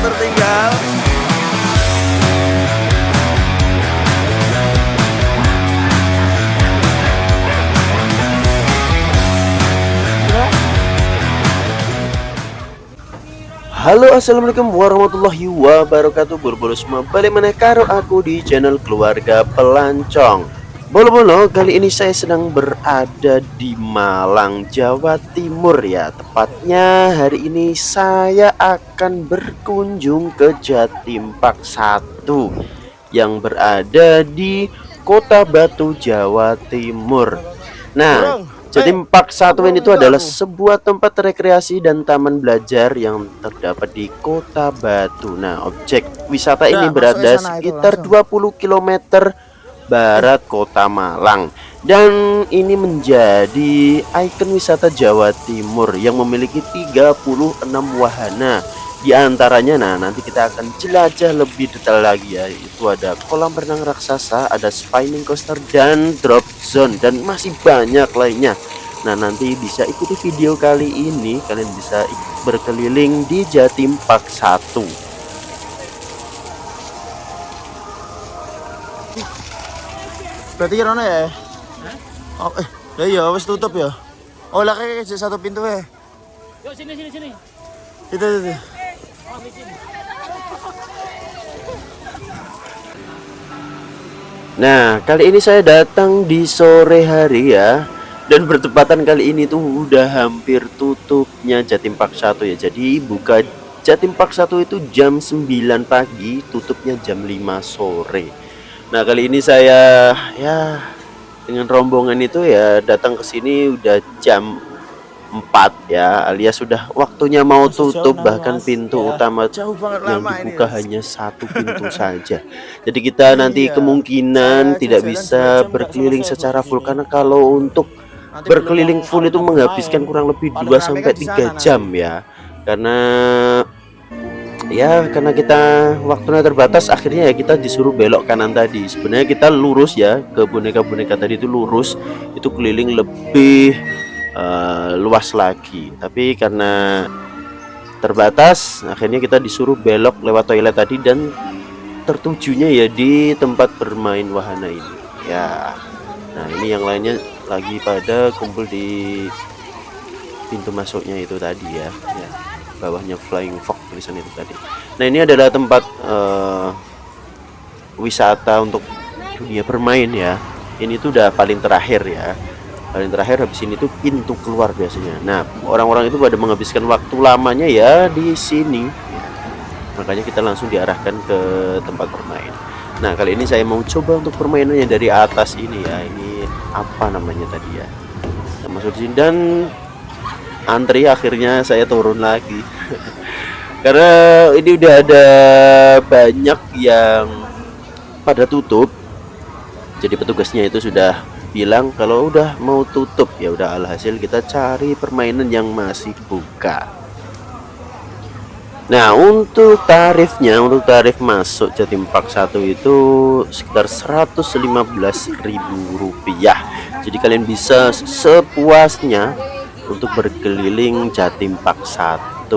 tertinggal. Halo, assalamualaikum warahmatullahi wabarakatuh. Buru-buru semua, balik mana karo aku di channel keluarga pelancong. Bolo-bolo, kali ini saya sedang berada di Malang, Jawa Timur ya. Tepatnya hari ini saya akan berkunjung ke Jatim Park 1 yang berada di Kota Batu, Jawa Timur. Nah, Jatim Park 1 ini itu adalah sebuah tempat rekreasi dan taman belajar yang terdapat di Kota Batu. Nah, objek wisata ini berada sekitar 20 km barat Kota Malang. Dan ini menjadi ikon wisata Jawa Timur yang memiliki 36 wahana. Di antaranya, nah nanti kita akan jelajah lebih detail lagi ya. Itu ada kolam renang raksasa, ada spinning coaster dan drop zone, dan masih banyak lainnya. Nah, nanti bisa ikuti video kali ini, kalian bisa berkeliling di Jatim Park 1. Berarti kira ya? Oh, iya, wes tutup ya. Oh, lah kayak satu pintu ya. Yuk sini. Itu. Nah, kali ini saya datang di sore hari ya. Dan bertepatan kali ini tuh udah hampir tutupnya Jatim Park 1 ya. Jadi buka Jatim Park 1 itu jam 9 pagi, tutupnya jam 5 sore. Nah, kali ini saya ya dengan rombongan itu ya datang ke sini udah jam 4 ya, alias sudah waktunya mau tutup. Bahkan pintu utama yang dibuka hanya satu pintu saja. Jadi kita nanti kemungkinan tidak bisa berkeliling secara full, karena kalau untuk berkeliling full itu menghabiskan kurang lebih 2-3 jam ya. Karena kita waktunya terbatas, akhirnya ya kita disuruh belok kanan tadi. Sebenarnya kita lurus ya ke boneka-boneka tadi, itu lurus, itu keliling lebih luas lagi, tapi karena terbatas akhirnya kita disuruh belok lewat toilet tadi, dan tertujunya ya di tempat bermain wahana ini ya. Nah, ini yang lainnya lagi pada kumpul di pintu masuknya itu tadi ya, bawahnya Flying Fox tulisan itu tadi. Nah, ini adalah tempat wisata untuk dunia bermain ya. Ini tuh udah paling terakhir ya. Paling terakhir, habis ini tuh pintu keluar biasanya. Nah, orang-orang itu pada menghabiskan waktu lamanya ya di sini. Makanya kita langsung diarahkan ke tempat bermain. Nah, kali ini saya mau coba untuk permainannya dari atas ini ya. Ini apa namanya tadi ya? Kita masuk di sini dan antri, akhirnya saya turun lagi. Karena ini udah ada banyak yang pada tutup. Jadi petugasnya itu sudah bilang kalau udah mau tutup ya udah, alhasil kita cari permainan yang masih buka. Nah, untuk tarif masuk Jatim Park 1 itu sekitar Rp115.000. Jadi kalian bisa sepuasnya untuk berkeliling Jatim Park 1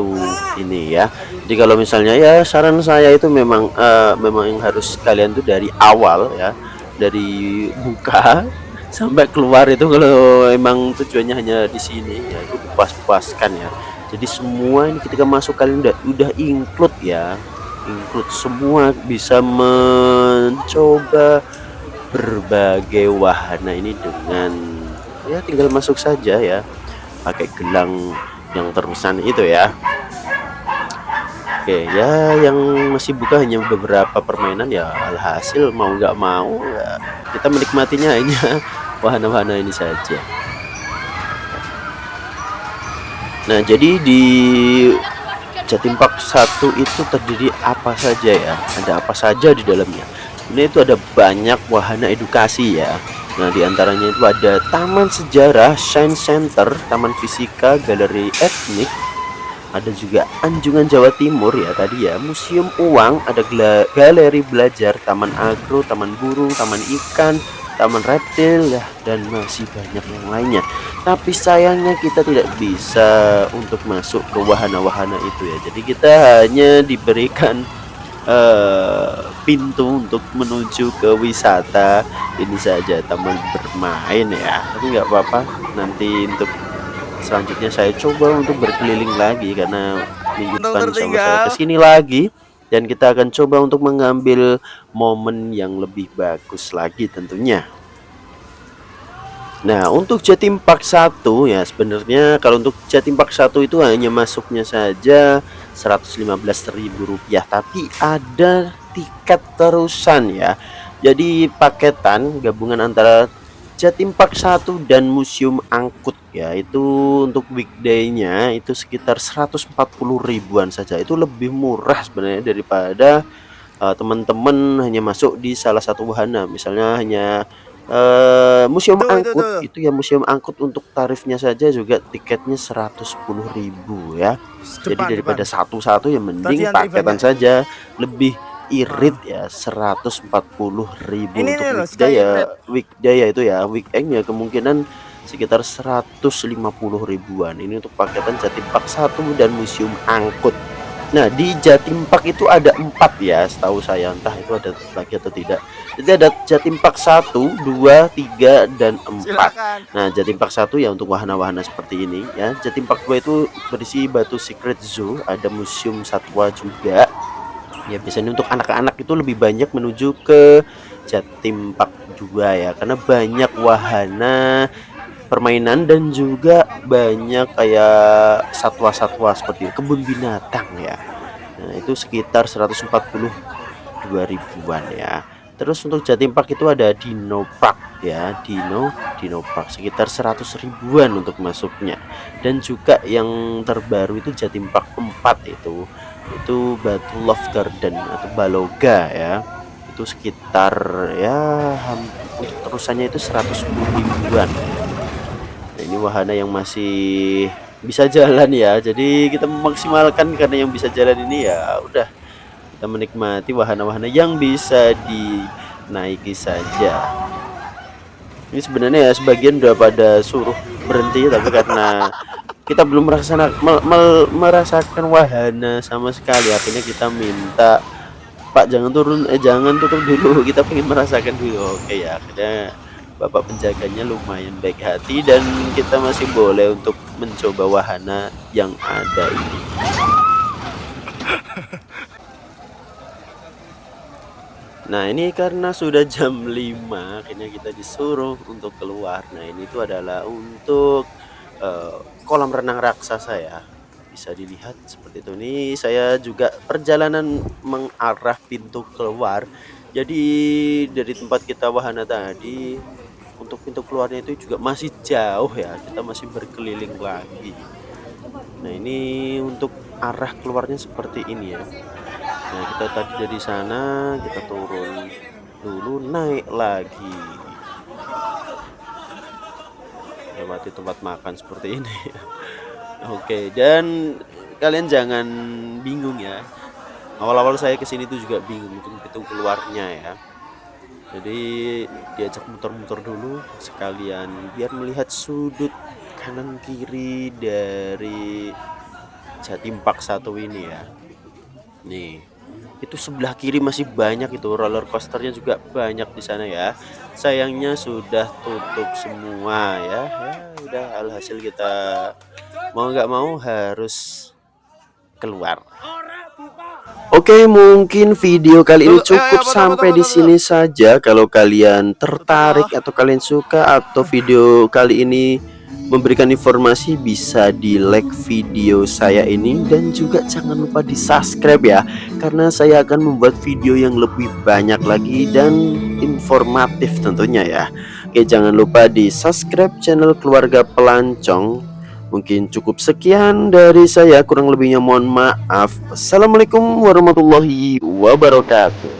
ini ya. Jadi kalau misalnya ya, saran saya itu memang yang harus kalian tuh dari awal ya, dari buka sampai keluar itu, kalau emang tujuannya hanya di sini ya, itu puas-puaskan ya. Jadi semua ini ketika masuk kalian udah include ya, include semua, bisa mencoba berbagai wahana ini dengan ya tinggal masuk saja ya, pakai gelang yang terpesan itu ya. Oke ya, yang masih buka hanya beberapa permainan ya, alhasil mau nggak mau ya, kita menikmatinya hanya wahana-wahana ini saja. Nah, jadi di Jatim Park 1 itu terdiri apa saja ya? Ada apa saja di dalamnya? Ini itu ada banyak wahana edukasi ya. Nah, diantaranya itu ada Taman Sejarah, Science Center, Taman Fisika, Galeri Etnik, ada juga Anjungan Jawa Timur ya tadi ya, Museum Uang, ada Galeri Belajar, Taman Agro, Taman Burung, Taman Ikan, taman reptil ya, dan masih banyak yang lainnya. Tapi sayangnya kita tidak bisa untuk masuk ke wahana-wahana itu ya. Jadi kita hanya diberikan pintu untuk menuju ke wisata ini saja, taman bermain ya. Tapi nggak apa-apa, nanti untuk selanjutnya saya coba untuk berkeliling lagi, karena minggu depan insya Allah saya kesini lagi, dan kita akan coba untuk mengambil momen yang lebih bagus lagi tentunya. Nah, untuk Jatim Park 1 ya, sebenarnya kalau untuk Jatim Park 1 itu hanya masuknya saja Rp115.000, tapi ada tiket terusan ya. Jadi paketan gabungan antara Jatim Park 1 dan Museum Angkut ya, itu untuk weekday-nya itu sekitar 140 ribuan saja. Itu lebih murah sebenarnya daripada teman-teman hanya masuk di salah satu wahana, misalnya hanya Museum Angkut itu ya. Museum Angkut untuk tarifnya saja juga tiketnya 110.000 ya. Jadi daripada satu-satu ya mending paketan saja, lebih irit ya, 140.000 untuk weekday ya. Weekday ya itu ya, weekend ya kemungkinan sekitar 150 ribuan. Ini untuk paketan Jatim Park 1 dan Museum Angkut. Nah, di Jatim Park itu ada 4 ya, setahu saya, entah itu ada lagi atau tidak. Jadi ada Jatim Park 1, 2, 3, dan 4. Silakan. Nah, Jatim Park 1 ya untuk wahana-wahana seperti ini ya. Jatim Park 2 itu berisi Batu Secret Zoo, ada museum satwa juga. Ya, biasanya untuk anak-anak itu lebih banyak menuju ke Jatim Park 2 ya, karena banyak wahana permainan dan juga banyak kayak satwa-satwa seperti kebun binatang ya. Nah, itu sekitar 142 ribuan ya. Terus untuk Jatim Park itu ada Dino Park ya, Dino Park sekitar 100 ribuan untuk masuknya. Dan juga yang terbaru itu Jatim Park 4 itu Batu Love Garden atau Baloga ya. Itu sekitar ya untuk terusannya itu 110 ribuan. Nah, ini wahana yang masih bisa jalan ya. Jadi kita memaksimalkan, karena yang bisa jalan ini ya udah kita menikmati wahana-wahana yang bisa dinaiki saja. Ini sebenarnya ya sebagian udah pada suruh berhenti, tapi karena kita belum merasakan wahana sama sekali, akhirnya kita minta, Pak jangan turun, jangan tutup dulu, kita pengen merasakan dulu. Oke ya, akhirnya Bapak penjaganya lumayan baik hati dan kita masih boleh untuk mencoba wahana yang ada ini. Nah, ini karena sudah jam 5, akhirnya kita disuruh untuk keluar. Nah, ini itu adalah untuk kolam renang raksasa ya. Bisa dilihat seperti itu. Ini saya juga perjalanan mengarah pintu keluar. Jadi dari tempat kita wahana tadi, untuk pintu keluarnya itu juga masih jauh ya, kita masih berkeliling lagi. Nah, ini untuk arah keluarnya seperti ini ya. Nah, kita tadi dari sana kita turun dulu, naik lagi lewati tempat makan seperti ini. Oke, dan kalian jangan bingung ya, awal-awal saya kesini tuh juga bingung untuk pintu keluarnya ya. Jadi diajak muter-muter dulu sekalian biar melihat sudut kanan kiri dari Jatim Park 1 ini ya. Nih, itu sebelah kiri masih banyak, itu roller coasternya juga banyak di sana ya. Sayangnya sudah tutup semua ya. Ya udah, alhasil kita mau nggak mau harus keluar. Oke, mungkin video kali ini cukup sampai di sini saja. Kalau kalian tertarik atau kalian suka atau video kali ini memberikan informasi, bisa di like video saya ini dan juga jangan lupa di subscribe ya, karena saya akan membuat video yang lebih banyak lagi dan informatif tentunya ya. Oke, jangan lupa di subscribe channel Keluarga Pelancong. Mungkin cukup sekian dari saya, kurang lebihnya mohon maaf. Assalamualaikum warahmatullahi wabarakatuh.